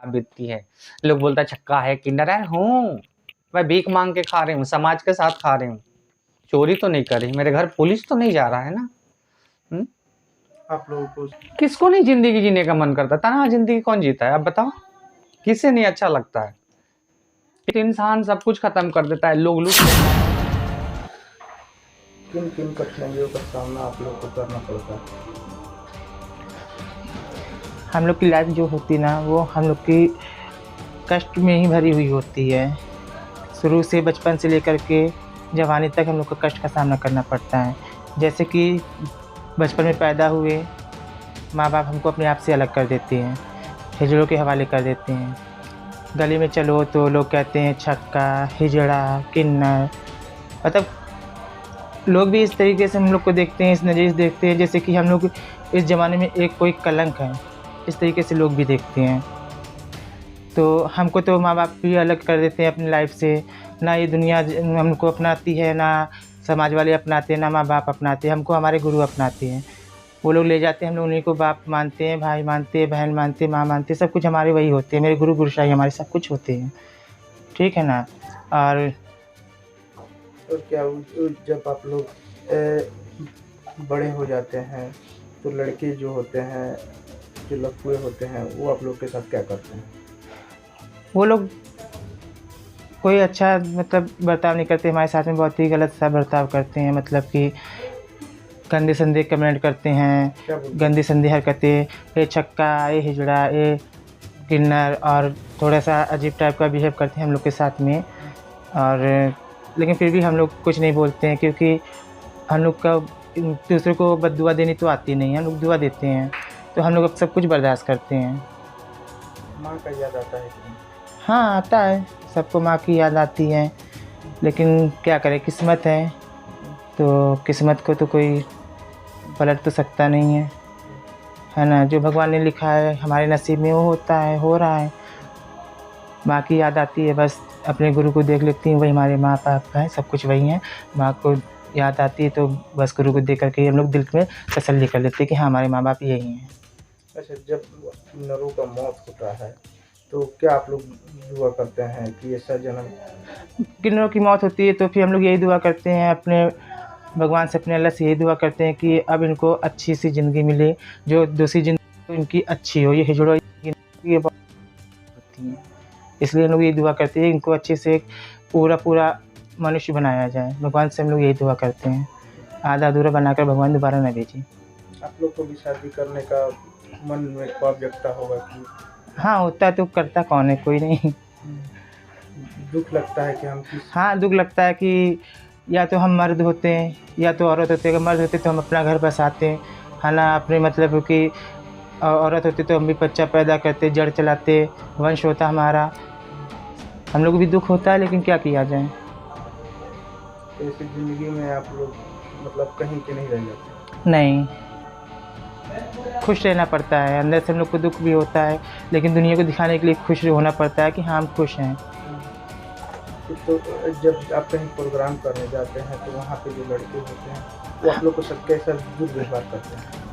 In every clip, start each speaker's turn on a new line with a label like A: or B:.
A: बीतती है। लोग बोलता है छक्का है, किन्नर है, हूँ मैं भीख मांग के खा रही हूँ, समाज के साथ खा रही हूँ, चोरी तो नहीं कर रही, मेरे घर पुलिस तो नहीं जा रहा है ना।
B: आप लोगों को
A: किसको नहीं जिंदगी जीने का मन करता? तनहा जिंदगी कौन जीता है? अब बताओ, किसे नहीं अच्छा लगता है? एक इंसान सब कुछ खत्म कर देता है, लोग लूट लेते हैं।
B: किन किन कठिनाइयों का सामना आप लोग को करना पड़ता है?
C: हम लोग की लाइफ जो होती ना, वो हम लोग की कष्ट में ही भरी हुई होती है। शुरू से बचपन से लेकर के जवानी तक हम लोग को कष्ट का सामना करना पड़ता है। जैसे कि बचपन में पैदा हुए, माँ बाप हमको अपने आप से अलग कर देते हैं, हिजड़ों के हवाले कर देते हैं। गली में चलो तो लोग कहते हैं छक्का, हिजड़ा, किन्नर, मतलब लोग भी इस तरीके से हम लोग को देखते हैं, इस नज़रिए से देखते हैं जैसे कि हम लोग इस ज़माने में एक कोई कलंक है। इस तरीके से लोग भी देखते हैं। तो हमको तो माँ बाप भी अलग कर देते हैं अपनी लाइफ से। ना ये दुनिया हमको अपनाती है, ना समाज वाले अपनाते हैं, ना माँ बाप अपनाते हैं। हमको हमारे गुरु अपनाते हैं। वो लोग ले जाते हैं, हम लोग उन्हीं को बाप मानते हैं, भाई मानते हैं, बहन मानते हैं, माँ मानते हैं, सब कुछ हमारे वही होते हैं। मेरे गुरु गुरुशाही हमारे सब कुछ होते हैं, ठीक है ना। और
B: क्या जब आप लोग बड़े हो जाते हैं तो लड़के जो होते हैं, जो लड़के होते हैं, वो आप लोग के साथ क्या करते हैं?
C: वो लोग कोई अच्छा मतलब बर्ताव नहीं करते हमारे साथ में, बहुत ही गलत सा बर्ताव करते हैं। मतलब कि गंदे संदे कमेंट करते हैं,
B: क्या बोलते हैं?
C: गंदी संदी हरकतें, ये छक्का, ये हिजड़ा, ये किन्नर, और थोड़ा सा अजीब टाइप का बिहेव करते हैं हम लोग के साथ में। और लेकिन फिर भी हम लोग कुछ नहीं बोलते हैं, क्योंकि हम लोग का दूसरे को बद्दुआ देनी तो आती नहीं है, हम लोग दुआ देते हैं, तो हम लोग अब सब कुछ बर्दाश्त करते हैं।
B: माँ का याद आता है कि नहीं?
C: हाँ आता है, सबको माँ की याद आती है, लेकिन क्या करें, किस्मत है, तो किस्मत को तो कोई पलट तो सकता नहीं है ना। जो भगवान ने लिखा है हमारे नसीब में वो होता है, हो रहा है। माँ की याद आती है, बस अपने गुरु को देख लेती हूँ, वही हमारे माँ बाप हैं, सब कुछ वही हैं। माँ को याद आती है तो बस गुरु को देख करके हम लोग दिल में तसल्ली कर लेते हैं कि हाँ हमारे माँ बाप यही हैं।
B: अच्छा, जब नरों का मौत होता है तो क्या आप लोग दुआ करते हैं कि ऐसा जन्म?
C: किन्नरों की मौत होती है तो फिर हम लोग यही दुआ करते हैं, अपने भगवान से, अपने अल्लाह से यही दुआ करते हैं कि अब इनको अच्छी सी ज़िंदगी मिले, जो दूसरी ज़िंदगी इनकी अच्छी हो। ये हिजड़ों ये बहुत होती हैं, इसलिए हम लोग ये दुआ करते हैं इनको अच्छे से पूरा मनुष्य बनाया जाए। भगवान से हम लोग यही दुआ करते हैं, आधा अधूरा बनाकर भगवान दोबारा न भेजें।
B: आप लोग को भी शादी करने का मन में ख्वाब जगता होगा कि?
C: हाँ होता है, तो करता कौन है, कोई नहीं।
B: दुख लगता है कि हम किस?
C: हाँ दुख लगता है कि या तो हम मर्द होते हैं या तो औरत होते हैं। अगर मर्द होते तो हम अपना घर बसाते है ना, अपने मतलब कि औरत होती तो हम भी बच्चा पैदा करते, जड़ चलाते, वंश होता हमारा। हम लोग को भी दुख होता है, लेकिन क्या किया जाए।
B: ऐसी ज़िंदगी में आप लोग मतलब कहीं के नहीं रह जाते?
C: नहीं, खुश रहना पड़ता है। अंदर से हम लोग को दुख भी होता है, लेकिन दुनिया को दिखाने के लिए खुश होना पड़ता है कि हाँ हम खुश हैं।
B: तो जब आप कहीं प्रोग्राम करने जाते हैं तो वहाँ पे जो लड़के होते हैं वो आप लोग को सब कैसा दुर्व्यवहार करते हैं?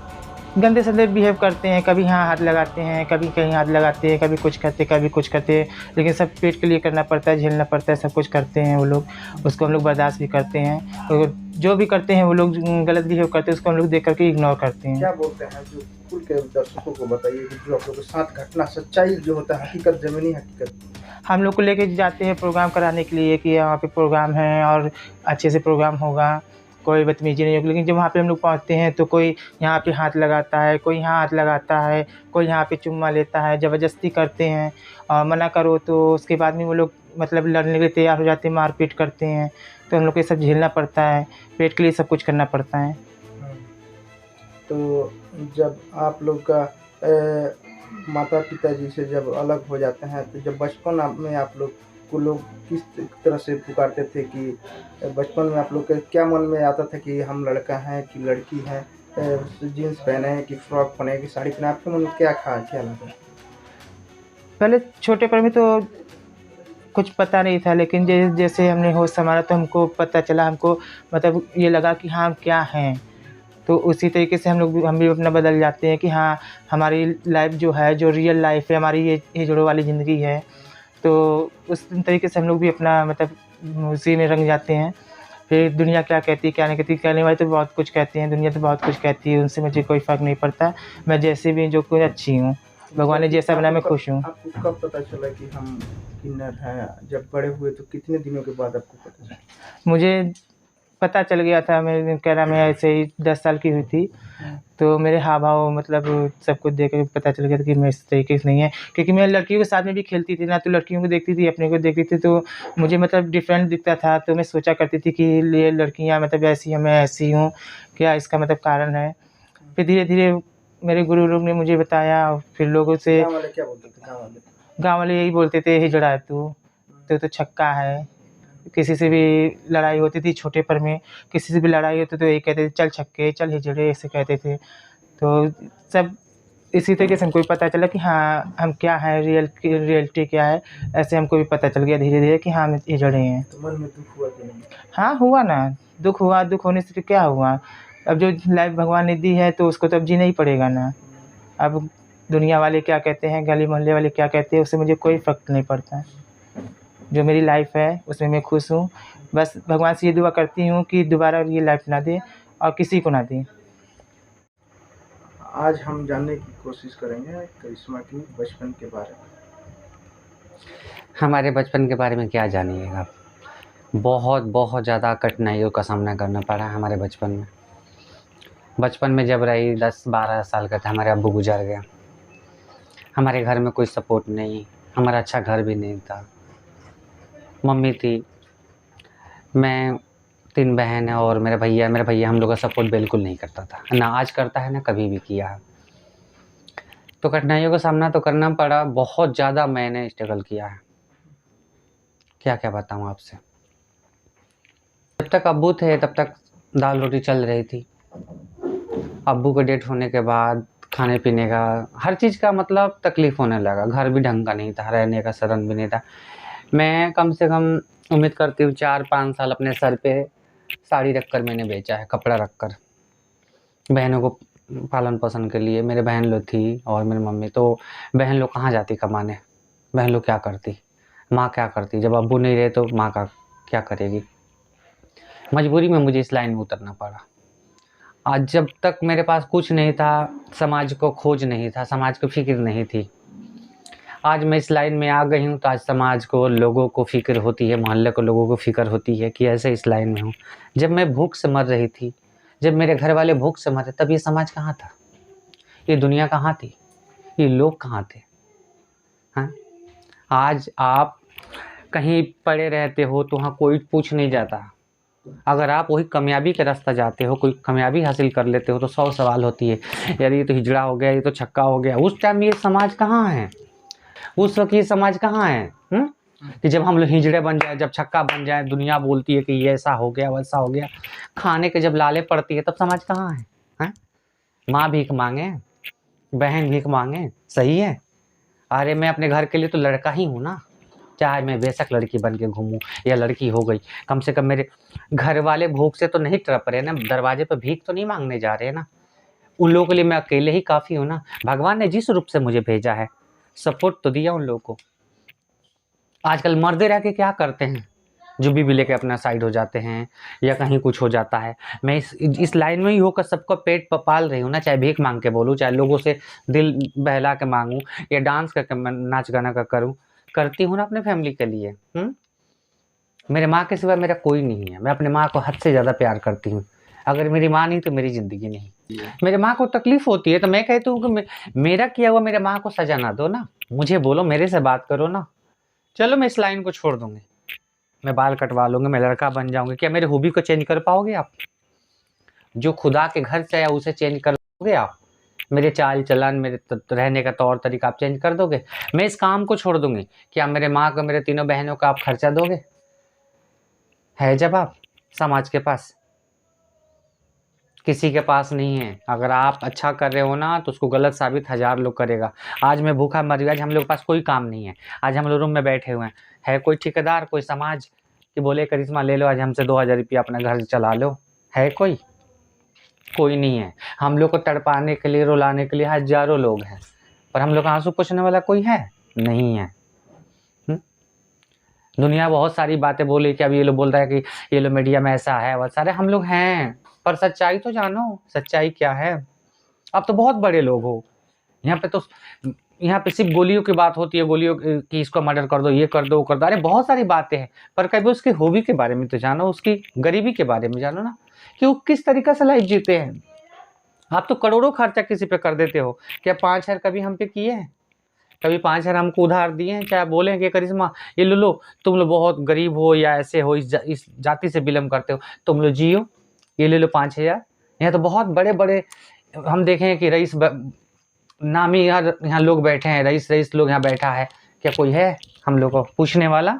C: गंदे संदे बिहेव करते हैं, कभी यहाँ हाथ लगाते हैं, कभी कहीं हाथ लगाते हैं, कभी कुछ करते, कभी कुछ करते, लेकिन सब पेट के लिए करना पड़ता है, झेलना पड़ता है, सब कुछ करते हैं वो लोग। उसको हम लोग बर्दाश्त भी करते हैं, और जो भी करते हैं वो लोग गलत बिहेव करते हैं उसको हम लोग देख करके इग्नोर करते हैं।
B: क्या बोलते हैं जो खुल के दर्शकों को बताइए कि जो आप लोग के साथ घटना, सच्चाई जो होता है, हकीकत, ज़मीनी हकीकत?
C: हम लोग को लेके जाते हैं प्रोग्राम कराने के लिए कि यहाँ पे प्रोग्राम है और अच्छे से प्रोग्राम होगा, कोई बदतमीजी नहीं होगी। लेकिन जब वहाँ पे हम लोग पहुँचते हैं तो कोई यहाँ पे हाथ लगाता है, कोई यहाँ हाथ लगाता है, कोई यहाँ पे चुम्मा लेता है, ज़बरदस्ती करते हैं। और मना करो तो उसके बाद में वो लोग मतलब लड़ने के लिए तैयार हो जाते हैं, मारपीट करते हैं। तो हम लोग को ये सब झेलना पड़ता है, पेट के लिए सब कुछ करना पड़ता है।
B: तो जब आप लोग का माता पिता जी से जब अलग हो जाते हैं तो जब बचपन में आप लोग को लोग किस तरह से पुकारते थे कि बचपन में आप लोग के क्या मन में आता था कि हम लड़का हैं कि लड़की है, जीन्स पहने हैं कि फ्रॉक पहने कि साड़ी पहने? आपके मन में क्या ख्याल आता?
C: पहले छोटे पर में तो कुछ पता नहीं था, लेकिन जैसे हमने होश संभाला तो हमको पता चला, हमको मतलब ये लगा कि हाँ हम क्या हैं। तो उसी तरीके से हम भी अपना बदल जाते हैं कि हाँ, हमारी लाइफ जो है, जो रियल लाइफ है हमारी, ये हिजड़ों वाली ज़िंदगी है। तो उस तरीके से हम लोग भी अपना मतलब उसी में रंग जाते हैं। फिर दुनिया क्या कहती है, क्या नहीं कहती, कहने वाले तो बहुत कुछ कहते हैं, दुनिया तो बहुत कुछ कहती है, उनसे मुझे कोई फ़र्क नहीं पड़ता। मैं जैसे भी जो कोई अच्छी हूँ, भगवान ने जैसा बनाया मैं खुश हूँ।
B: आपको कब पता चला कि हम किन्नर हैं? जब बड़े हुए तो कितने दिनों के बाद आपको पता चला?
C: मुझे पता चल गया था, मैं कह रहा, मैं ऐसे ही 10 साल की हुई थी, तो मेरे हाव-भाव मतलब सब कुछ देख के पता चल गया था कि मैं इस तरीके से नहीं है। क्योंकि मैं लड़कियों के साथ में भी खेलती थी ना, तो लड़कियों को देखती थी, अपने को देखती थी, तो मुझे मतलब डिफ़रेंट दिखता था। तो मैं सोचा करती थी कि ये लड़कियाँ मतलब ऐसी हैं, मैं ऐसी हूँ, क्या इसका मतलब कारण है? फिर धीरे-धीरे मेरे गुरु लोग ने मुझे बताया, और फिर लोगों से
B: गाँव वाले क्या बोलते थे गाँव वाले?
C: गाँव वाले यही बोलते थे, हिजड़ा है तू तो छक्का है। किसी से भी लड़ाई होती थी छोटेपन में, किसी से भी लड़ाई होती तो यही कहते थे, चल छक्के, चल हिजड़े, ऐसे कहते थे। तो सब इसी तरीके से हमको भी पता चला कि हाँ, हम क्या हैं, रियलिटी क्या है। ऐसे हमको भी पता चल गया धीरे-धीरे कि हाँ, हम हिजड़े हैं।
B: तो मन में दुःख हुआ कि नहीं?
C: हाँ, हुआ ना, दुःख हुआ, दुःख होने से फिर क्या हुआ? अब जो लाइफ़ भगवान ने दी है तो उसको तो अब जीना ही पड़ेगा ना। अब दुनिया वाले क्या कहते हैं, गली मोहल्ले वाले क्या कहते हैं, उससे मुझे कोई फ़र्क नहीं पड़ता। जो मेरी लाइफ़ है उसमें मैं खुश हूँ। बस भगवान से ये दुआ करती हूँ कि दोबारा ये लाइफ़ ना दे और किसी को ना दे।
B: आज हम जानने की कोशिश करेंगे करिश्मा की बचपन के बारे में।
A: हमारे बचपन के बारे में क्या जानिएगा आप? बहुत बहुत ज़्यादा कठिनाइयों का सामना करना पड़ा है हमारे बचपन में। बचपन में जब रही 10-12 साल का था, हमारे अब्बू गुजर गए। हमारे घर में कोई सपोर्ट नहीं, हमारा अच्छा घर भी नहीं था। मम्मी थी, मैं 3 बहन हैं और मेरा भैया हम लोग का सपोर्ट बिल्कुल नहीं करता था, ना आज करता है ना कभी भी किया है। तो कठिनाइयों का सामना तो करना पड़ा, बहुत ज़्यादा मैंने स्ट्रगल किया है, क्या क्या बताऊँ आपसे। जब तक अब्बू थे तब तक दाल रोटी चल रही थी। अब्बू का डेथ होने के बाद खाने पीने का, हर चीज़ का मतलब तकलीफ़ होने लगा। घर भी ढंग का नहीं था, रहने का साधन भी नहीं था। मैं कम से कम उम्मीद करती हूँ 4-5 साल अपने सर पे साड़ी रख कर मैंने बेचा है, कपड़ा रख कर, बहनों को पालन पोषण के लिए। मेरे बहन लोग थी और मेरी मम्मी, तो बहन लोग कहाँ जाती कमाने, बहन लोग क्या करती, माँ क्या करती। जब अब्बू नहीं रहे तो माँ का क्या करेगी। मजबूरी में मुझे इस लाइन में उतरना पड़ा। आज जब तक मेरे पास कुछ नहीं था, समाज को खोज नहीं था, समाज को फ़िक्र नहीं थी। आज मैं इस लाइन में आ गई हूँ तो आज समाज को, लोगों को फ़िक्र होती है, मोहल्ले को लोगों को फ़िक्र होती है कि ऐसे इस लाइन में हूँ। जब मैं भूख से मर रही थी, जब मेरे घर वाले भूख से मर रहे, तब ये समाज कहाँ था, ये दुनिया कहाँ थी, ये लोग कहाँ थे, हाँ? आज आप कहीं पड़े रहते हो तो वहाँ कोई पूछ नहीं जाता। अगर आप वही कामयाबी का रास्ता जाते हो, कोई कामयाबी हासिल कर लेते हो तो 100 सवाल होती है, यार ये तो हिजड़ा हो गया, ये तो छक्का हो गया। उस टाइम ये समाज कहाँ है, उस वक्त ये समाज कहाँ है? कि जब हम लोग हिजड़े बन जाए, जब छक्का बन जाए, दुनिया बोलती है कि ये ऐसा हो गया, वैसा हो गया, खाने के जब लाले पड़ती है तब समाज कहाँ है, हाँ? माँ भीख मांगे, बहन भीख मांगे, सही है? अरे मैं अपने घर के लिए तो लड़का ही हूँ ना, चाहे मैं बेशक लड़की बन के घूमूं या लड़की हो गई, कम से कम मेरे घर वाले भूख से तो नहीं तड़प रहे ना, दरवाजे पर भीख तो नहीं मांगने जा रहे ना। उन लोगों के लिए मैं अकेले ही काफ़ी हूँ ना। भगवान ने जिस रूप से मुझे भेजा है, सपोर्ट तो दिया उन लोगों को। आजकल मर्दे रह के क्या करते हैं, जो भी लेके अपना साइड हो जाते हैं या कहीं कुछ हो जाता है। मैं इस लाइन में ही होकर सबको पेट पाल रही हूँ ना, चाहे भीख मांग के बोलूँ, चाहे लोगों से दिल बहला के मांगूँ या डांस करके नाच गाना का करूँ, करती हूँ ना अपने फैमिली के लिए। मेरे माँ के सिवा मेरा कोई नहीं है। मैं अपने माँ को हद से ज़्यादा प्यार करती हूँ। अगर मेरी माँ नहीं तो मेरी ज़िंदगी नहीं। मेरे माँ को तकलीफ़ होती है तो मैं कहती हूँ कि मेरा किया हुआ मेरे माँ को सज़ा ना दो ना, मुझे बोलो, मेरे से बात करो ना। चलो मैं इस लाइन को छोड़ दूँगी, मैं बाल कटवा लूँगी, मैं लड़का बन जाऊँगी, क्या मेरे हॉबी को चेंज कर पाओगे आप? जो खुदा के घर से आया उसे चेंज कर दोगे आप? मेरे चाल चलन, मेरे रहने का तौर तरीका आप चेंज कर दोगे? मैं इस काम को छोड़ दूँगी, क्या मेरे माँ को, मेरे तीनों बहनों का आप खर्चा दोगे? है जवाब समाज के पास? किसी के पास नहीं है। अगर आप अच्छा कर रहे हो ना तो उसको गलत साबित 1000 लोग करेगा। आज मैं भूखा मर गया, आज हम लोग के पास कोई काम नहीं है, आज हम लोग रूम में बैठे हुए हैं, है कोई ठेकेदार, कोई समाज कि बोले करिश्मा ले लो आज हमसे 2000 रुपया अपना घर चला लो, है कोई? कोई नहीं है। हम लोग को तड़पाने के लिए, रुलाने के लिए हज़ारों लोग हैं, पर हम लोग का आँसू पोंछने वाला कोई है? नहीं है। दुनिया बहुत सारी बातें बोली कि अब ये लोग बोल रहा है कि ये लोग मीडिया में ऐसा है वैसा, अरे हम लोग हैं, पर सच्चाई तो जानो, सच्चाई क्या है। अब तो बहुत बड़े लोग हो, यहाँ पे सिर्फ गोलियों की बात होती है, गोलियों की, इसको मर्डर कर दो, ये कर दो, वो कर दो, अरे बहुत सारी बातें हैं, पर कभी उसकी खूबी के बारे में तो जानो, उसकी गरीबी के बारे में जानो ना, कि वो किस तरीके से लाइफ जीते हैं। आप तो करोड़ों खर्चा किसी पे कर देते हो, क्या 5,000 कभी हम पे किए हैं? कभी 5,000 हमको उधार दिए हैं? चाहे बोलें कि करिश्मा ये लो तुम लोग बहुत गरीब हो या ऐसे हो, इस जाति से बिलोंग करते हो, तुम लोग जियो, ये ले लो 5,000। यहाँ तो बहुत बड़े बड़े हम देखे हैं कि रईस नामी यहाँ लोग बैठे हैं, रईस लोग यहाँ बैठा है, क्या कोई है हम लोग को पूछने वाला?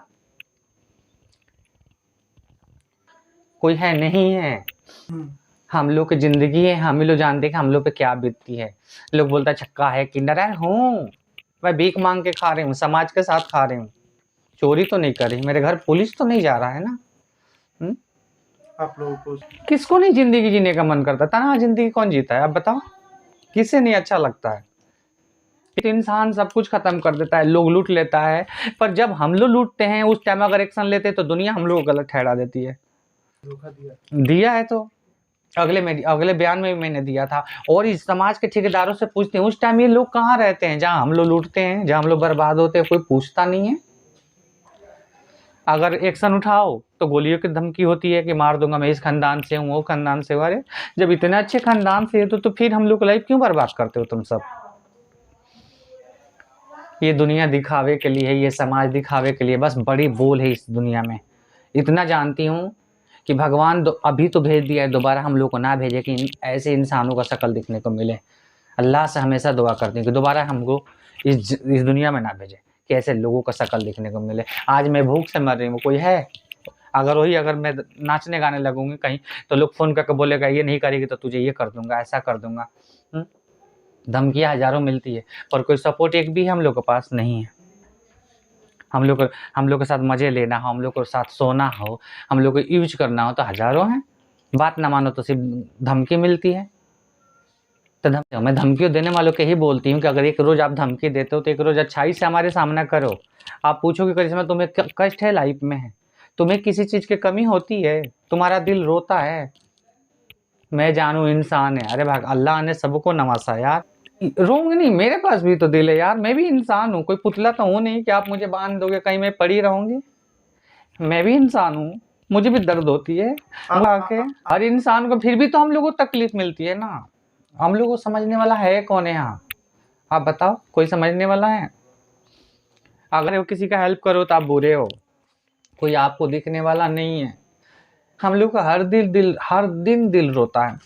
A: कोई है? नहीं है। हम लोग की जिंदगी है, हम ही लोग जानते हैं कि हम लोग पे क्या बीतती है। लोग बोलता है छक्का है, किंडर है, हूँ मैं भीख मांग के खा रही हूँ, समाज के साथ खा रही हूँ, चोरी तो नहीं कर रही, मेरे घर पुलिस तो नहीं जा रहा है ना।
B: आप लोगों को
A: किसको नहीं जिंदगी जीने का मन करता? तनहा जिंदगी कौन जीता है? आप बताओ, किसे नहीं अच्छा लगता है? तो इंसान सब कुछ खत्म कर देता है, लोग लूट लेता है, पर जब हम लोग लूटते हैं उस टाइम अगर एक्शन लेते हैं तो दुनिया हम लोग को गलत ठहरा देती है।
B: धोखा दिया
A: दिया है तो अगले बयान में भी मैंने दिया था। और इस समाज के ठेकेदारों से पूछते हैं, उस टाइम ये लोग कहाँ रहते हैं जहाँ हम लोग लूटते हैं, जहाँ हम लोग बर्बाद होते हैं? कोई पूछता नहीं है। अगर एक्शन उठाओ तो गोलियों की धमकी होती है कि मार दूंगा, मैं इस खानदान से हूँ, वो खानदान से हूँ। अरे जब इतने अच्छे खानदान से तो फिर हम लोग की लाइफ क्यों बर्बाद करते हो तुम सब? ये दुनिया दिखावे के लिए है, ये समाज दिखावे के लिए, बस बड़ी बोल है इस दुनिया में। इतना जानती हूँ कि भगवान अभी तो भेज दिया है, दोबारा हम लोग को ना भेजे कि ऐसे इंसानों का शक्ल दिखने को मिले। अल्लाह से हमेशा दुआ करती हूँ कि दोबारा हमको इस दुनिया में ना भेजे कि ऐसे लोगों का शक्ल दिखने को मिले। आज मैं भूख से मर रही हूँ, कोई है? अगर मैं नाचने गाने लगूंगी कहीं तो लोग फ़ोन करके बोलेगा ये नहीं करेगी तो तुझे ये कर दूंगा, ऐसा कर दूंगा। धमकियाँ हज़ारों मिलती है, पर कोई सपोर्ट एक भी हम लोग के पास नहीं है। हम लोग के साथ मज़े लेना हो, हम लोग के साथ सोना हो, हम लोग को यूज करना हो तो हज़ारों हैं, बात ना मानो तो सिर्फ धमकी मिलती है। तो मैं धमकियों देने वालों के ही बोलती हूँ कि अगर एक रोज़ आप धमकी देते हो तो एक रोज़ अच्छाई से हमारे सामना करो। आप पूछोगे करिश्मा तुम्हें कष्ट है लाइफ में, तुम्हें किसी चीज़ की कमी होती है, तुम्हारा दिल रोता है, मैं जानू इंसान है। अरे भाग, अल्लाह ने सबको नवाजा यार, रोंग नहीं, मेरे पास भी तो दिल है यार, मैं भी इंसान हूँ, कोई पुतला तो हूँ नहीं कि आप मुझे बांध दोगे कहीं मैं पड़ी रहूँगी। मैं भी इंसान हूँ, मुझे भी दर्द होती है आके, हर इंसान को। फिर भी तो हम लोगों को तकलीफ मिलती है ना। हम लोगों को समझने वाला है कौन है यहाँ? आप बताओ, कोई समझने वाला है? अगर वो किसी का हेल्प करो तो आप बुरे हो, कोई आपको दिखने वाला नहीं है। हम लोग का हर दिन दिल रोता है।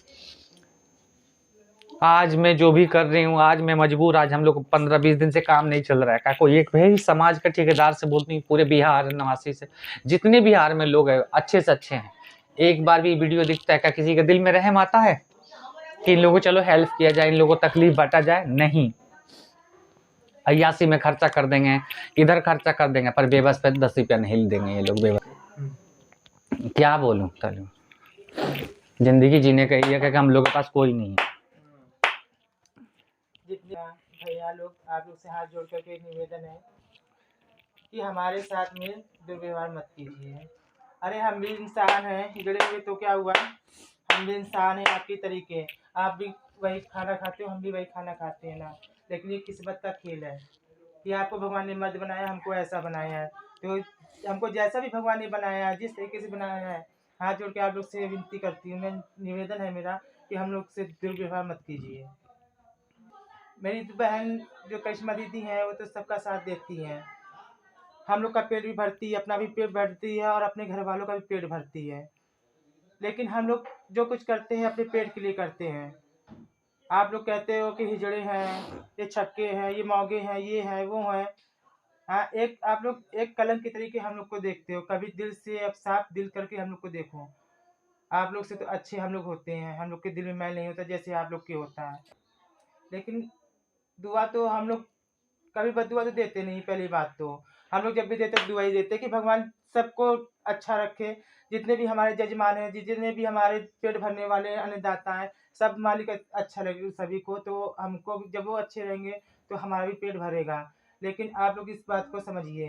A: आज मैं जो भी कर रही हूँ, आज मैं मजबूर, आज हम लोग को 15-20 दिन से काम नहीं चल रहा है। क्या कोई एक भाई समाज का ठेकेदार से बोलती हूँ, पूरे बिहार नवासी से जितने बिहार में लोग हैं अच्छे से अच्छे हैं, एक बार भी वीडियो दिखता है क्या किसी के दिल में रहम आता है कि इन लोगों को चलो हेल्प किया जाए, इन लोगों को तकलीफ बांटा जाए? नहीं, अय्यासी में खर्चा कर देंगे, इधर खर्चा कर देंगे, पर बेबस पे 10 रुपया नहीं देंगे ये लोग। बेबस क्या बोलूँ, चलो जिंदगी जीने का ये है कि हम लोग के पास कोई नहीं है।
C: जितने भैया लोग, आप लोग से हाथ जोड़ करके एक निवेदन है कि हमारे साथ में दुर्व्यवहार मत कीजिए। अरे हम भी इंसान हैं, जड़े हुए तो क्या हुआ, हम भी इंसान हैं आपके तरीके। आप भी वही खाना खाते हो, हम भी वही खाना खाते हैं ना। लेकिन ये किस्मत का खेल है कि आपको भगवान ने मर्द बनाया, हमको ऐसा बनाया है। तो हमको जैसा भी भगवान ने बनाया है, जिस तरीके से बनाया है, हाथ जोड़ के आप लोग से विनती करती हूँ, मैं निवेदन है मेरा कि हम लोग से दुर्व्यवहार मत कीजिए। मेरी बहन जो करिश्मा दीदी है वो तो सबका साथ देती हैं, हम लोग का पेट भी भरती है, अपना भी पेट भरती है और अपने घर वालों का भी पेट भरती है। लेकिन हम लोग जो कुछ करते हैं अपने पेट के लिए करते हैं। आप लोग कहते हो कि हिजड़े हैं, ये छक्के हैं, ये मौगे हैं, ये हैं, वो हैं। हाँ, एक आप लोग एक कलंक के तरीके हम लोग को देखते हो। कभी दिल से अब साफ दिल करके हम लोग को देखो। आप लोग से तो अच्छे हम लोग होते हैं, हम लोग के दिल में मैल नहीं होता जैसे आप लोग के होता है। लेकिन दुआ तो हम लोग कभी बद्दुआ तो देते नहीं। पहली बात तो हम लोग जब भी देते दुआ ही देते कि भगवान सबको अच्छा रखे। जितने भी हमारे जजमान हैं, जितने भी हमारे पेट भरने वाले अन्नदाता हैं, सब मालिक अच्छा लगे सभी को। तो हमको जब वो अच्छे रहेंगे तो हमारा भी पेट भरेगा। लेकिन आप लोग इस बात को समझिए,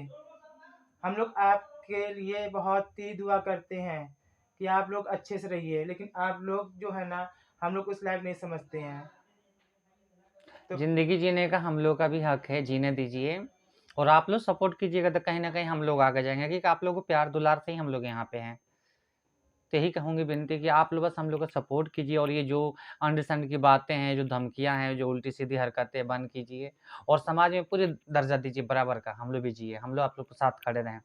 C: हम लोग आपके लिए बहुत ही दुआ करते हैं कि आप लोग अच्छे से रहिए, लेकिन आप लोग जो है ना, हम लोग उस लायक नहीं समझते हैं। तो
A: ज़िंदगी जीने का हम लोग का भी हक है, जीने दीजिए और आप लोग सपोर्ट कीजिएगा तो कहीं न कहीं हम लोग आगे जाएँगे, क्योंकि आप लोगों को प्यार दुलार से ही हम लोग यहाँ पे हैं। तो यही कहूँगी विनती कि आप लोग बस हम लोग को सपोर्ट कीजिए और ये जो अंड-शंड की बातें हैं, जो धमकियाँ हैं, जो उल्टी-सीधी हरकतें बंद कीजिए और समाज में पूरे दर्जा दीजिए बराबर का, हम लोग भी जिए, हम लोग आप लोग के साथ खड़े रहें।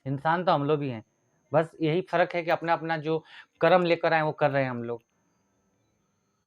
A: इंसान तो हम लोग भी हैं, बस यही फ़र्क है कि अपना-अपना जो कर्म लेकर आए हैं, वो कर रहे हैं हम लोग।